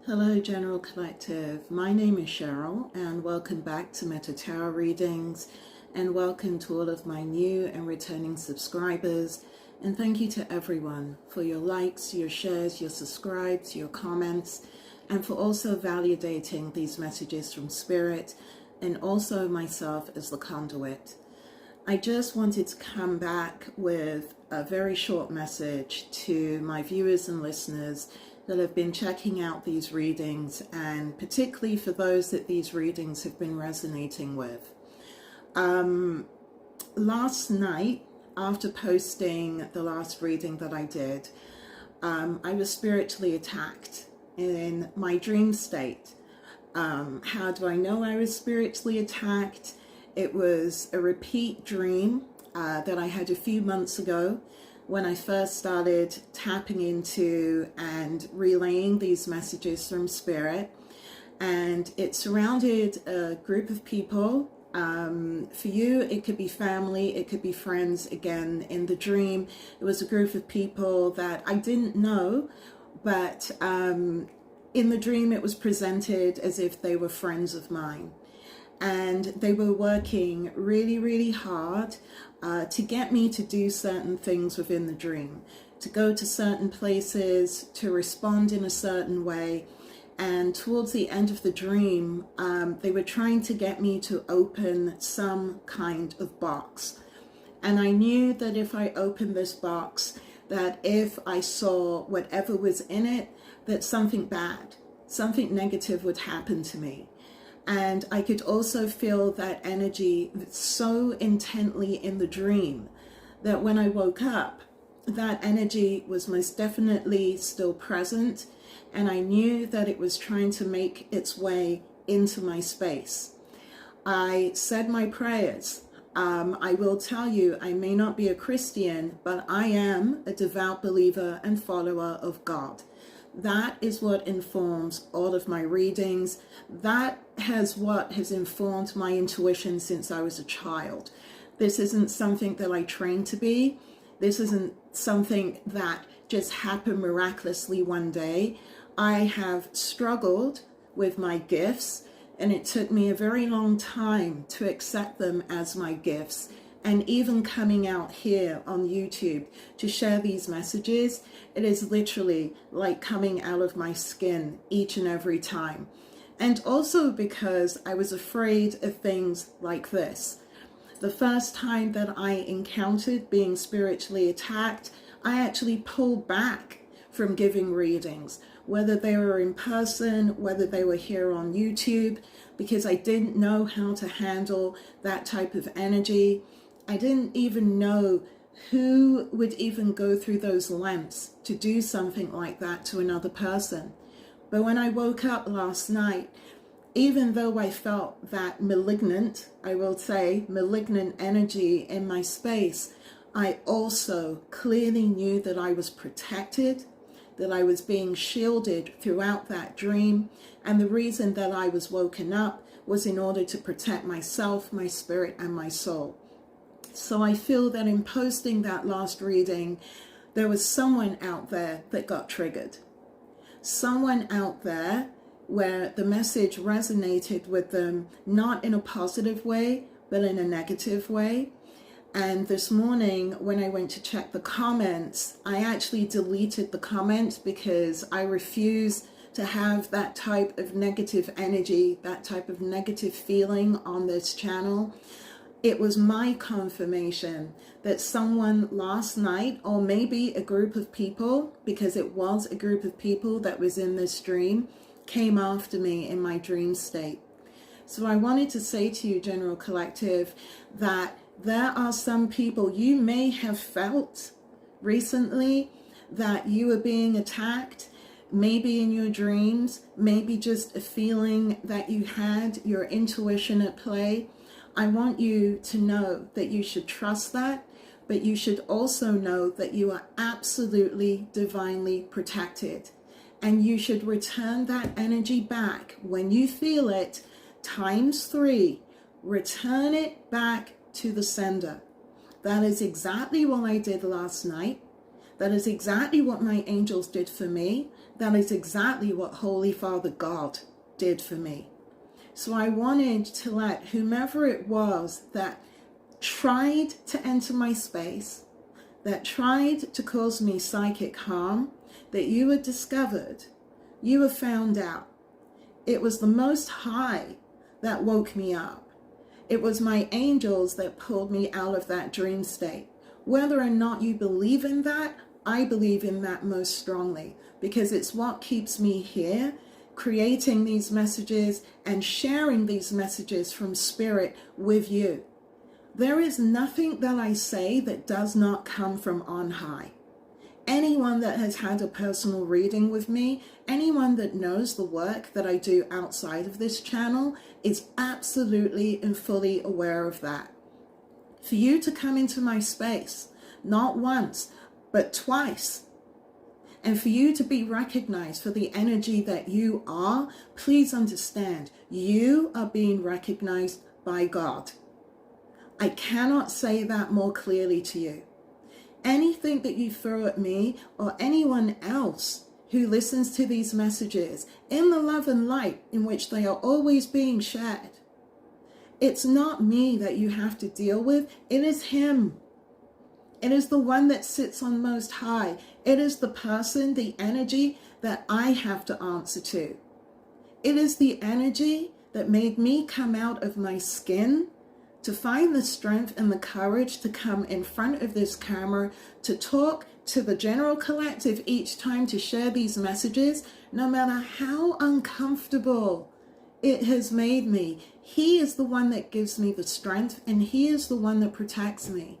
Hello General Collective, my name is Cheryl and welcome back to Tarot Readings, and welcome to all of my new and returning subscribers, and thank you to everyone for your likes, your shares, your subscribes, your comments, and for also validating these messages from Spirit and also myself as the conduit. I just wanted to come back with a very short message to my viewers and listeners that have been checking out these readings, and particularly for those that these readings have been resonating with. Last night, after posting the last reading that I did, I was spiritually attacked in my dream state. How do I know I was spiritually attacked? It was a repeat dream that I had a few months ago when I first started tapping into and relaying these messages from Spirit. And it surrounded a group of people. For you, it could be family, it could be friends. Again, in the dream, it was a group of people that I didn't know, but in the dream it was presented as if they were friends of mine. And they were working really, really hard to get me to do certain things within the dream, to go to certain places, to respond in a certain way. And towards the end of the dream, they were trying to get me to open some kind of box. And I knew that if I opened this box, that if I saw whatever was in it, that something bad, something negative would happen to me. And I could also feel that energy so intently in the dream that when I woke up, that energy was most definitely still present, and I knew that it was trying to make its way into my space. I said my prayers. I will tell you, I may not be a Christian, but I am a devout believer and follower of God. That is what informs all of my readings. That has what has informed my intuition since I was a child. This isn't something that I trained to be. This isn't something that just happened miraculously one day. I have struggled with my gifts, and it took me a very long time to accept them as my gifts. And even coming out here on YouTube to share these messages, it is literally like coming out of my skin each and every time. And also because I was afraid of things like this. The first time that I encountered being spiritually attacked, I actually pulled back from giving readings, whether they were in person, whether they were here on YouTube, because I didn't know how to handle that type of energy. I didn't even know who would even go through those lengths to do something like that to another person. But when I woke up last night, even though I felt that malignant, I will say, malignant energy in my space, I also clearly knew that I was protected, that I was being shielded throughout that dream. And the reason that I was woken up was in order to protect myself, my spirit, and my soul. So I feel that in posting that last reading, there was someone out there that got triggered. Someone out there where the message resonated with them, not in a positive way, but in a negative way. And this morning, when I went to check the comments, I actually deleted the comment because I refuse to have that type of negative energy, that type of negative feeling on this channel. It was my confirmation that someone last night, or maybe a group of people, because it was a group of people that was in this dream, came after me in my dream state. So I wanted to say to you, General Collective, that there are some people you may have felt recently that you were being attacked, maybe in your dreams, maybe just a feeling that you had, your intuition at play. I want you to know that you should trust that, but you should also know that you are absolutely divinely protected. And you should return that energy back when you feel it, ×3. Return it back to the sender. That is exactly what I did last night. That is exactly what my angels did for me. That is exactly what Holy Father God did for me. So I wanted to let whomever it was that tried to enter my space, that tried to cause me psychic harm, that you had discovered, you have found out. It was the Most High that woke me up. It was my angels that pulled me out of that dream state. Whether or not you believe in that, I believe in that most strongly, because it's what keeps me here, creating these messages and sharing these messages from Spirit with you. There is nothing that I say that does not come from on high. Anyone that has had a personal reading with me, anyone that knows the work that I do outside of this channel is absolutely and fully aware of that. For you to come into my space, not once, but twice, and for you to be recognized for the energy that you are, please understand, you are being recognized by God. I cannot say that more clearly to you. Anything that you throw at me or anyone else who listens to these messages in the love and light in which they are always being shared, it's not me that you have to deal with. It is Him. It is the one that sits on most high. It is the person, the energy that I have to answer to. It is the energy that made me come out of my skin to find the strength and the courage to come in front of this camera, to talk to the general collective each time, to share these messages, no matter how uncomfortable it has made me. He is the one that gives me the strength, and He is the one that protects me.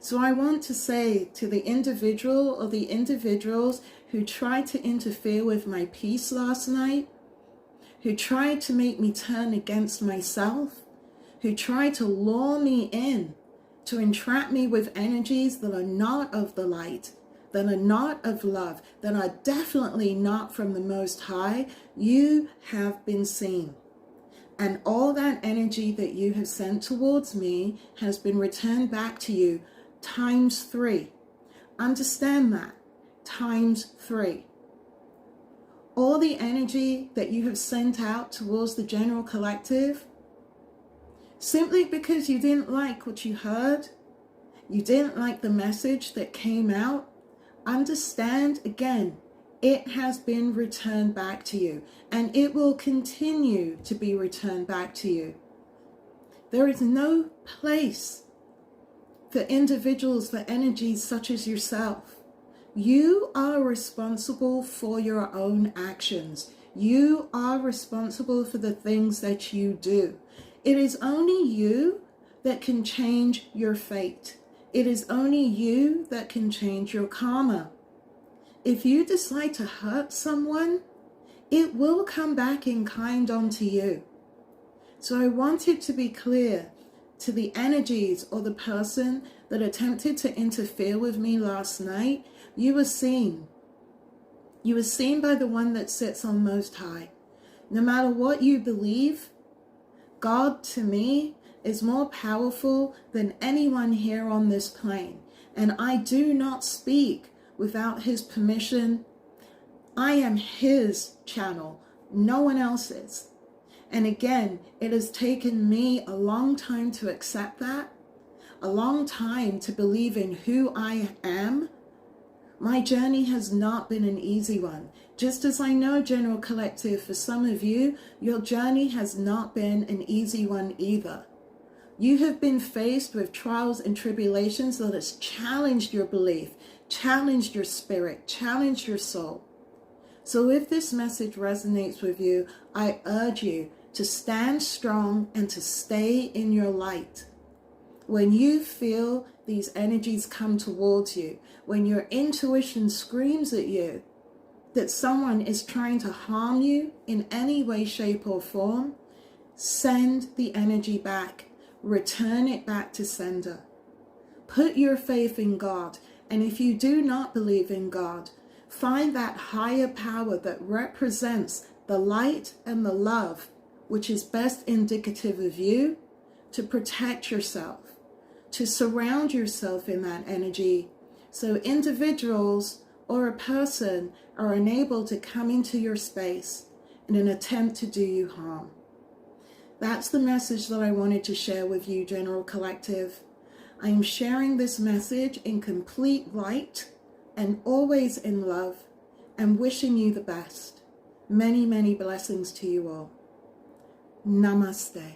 So I want to say to the individual or the individuals who tried to interfere with my peace last night, who tried to make me turn against myself, who tried to lure me in, to entrap me with energies that are not of the light, that are not of love, that are definitely not from the Most High, you have been seen. And all that energy that you have sent towards me has been returned back to you times 3. Understand that, times 3. All the energy that you have sent out towards the general collective, simply because you didn't like what you heard, you didn't like the message that came out, understand again, it has been returned back to you, and it will continue to be returned back to you. There is no place for individuals, for energies such as yourself. You are responsible for your own actions. You are responsible for the things that you do. It is only you that can change your fate. It is only you that can change your karma. If you decide to hurt someone, it will come back in kind onto you. So I want it to be clear to the energies or the person that attempted to interfere with me last night, you were seen. You were seen by the one that sits on most high. No matter what you believe, God to me is more powerful than anyone here on this plane. And I do not speak without His permission. I am His channel, no one else's. And again, it has taken me a long time to accept that, a long time to believe in who I am. My journey has not been an easy one. Just as I know, General Collective, for some of you, your journey has not been an easy one either. You have been faced with trials and tribulations that has challenged your belief, challenged your spirit, challenged your soul. So if this message resonates with you, I urge you to stand strong and to stay in your light. When you feel these energies come towards you, when your intuition screams at you that someone is trying to harm you in any way, shape, or form, send the energy back. Return it back to sender. Put your faith in God. And if you do not believe in God, find that higher power that represents the light and the love, which is best indicative of you, to protect yourself, to surround yourself in that energy So individuals or a person are unable to come into your space in an attempt to do you harm. That's the message that I wanted to share with you, General Collective. I am sharing this message in complete light and always in love, and wishing you the best. Many, many blessings to you all. Namaste.